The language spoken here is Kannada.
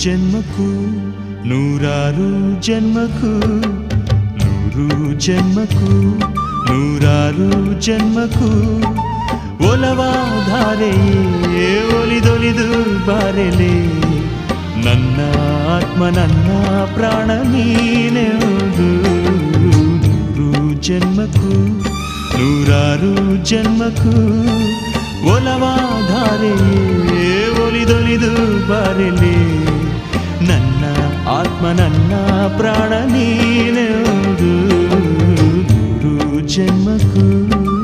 ಜನ್ಮಕ್ಕೂ ನೂರಾರು ಜನ್ಮಕ್ಕೂ ನೂರು ಜನ್ಮಕ್ಕೂ ನೂರಾರು ಜನ್ಮಕ್ಕೂ ಒಲವಾಧಾರೆಯೇ ಒಲಿದೊಲಿದು ಬಾರೆಲೆ ನನ್ನ ಆತ್ಮ ನನ್ನ ಪ್ರಾಣ ನೀನೆಂದು ನೂರು ಜನ್ಮಕ್ಕೂ ನೂರಾರು ಜನ್ಮಕ್ಕೂ ಒಲವಾಧಾರೆಯೇ ಒಲಿದೊಲಿದು ಬಾರೆಲೆ ನನ್ನ ಆತ್ಮ ನನ್ನ ಪ್ರಾಣ ನೀನೆಂದು ನೂರು ಜನ್ಮಕ್ಕೂ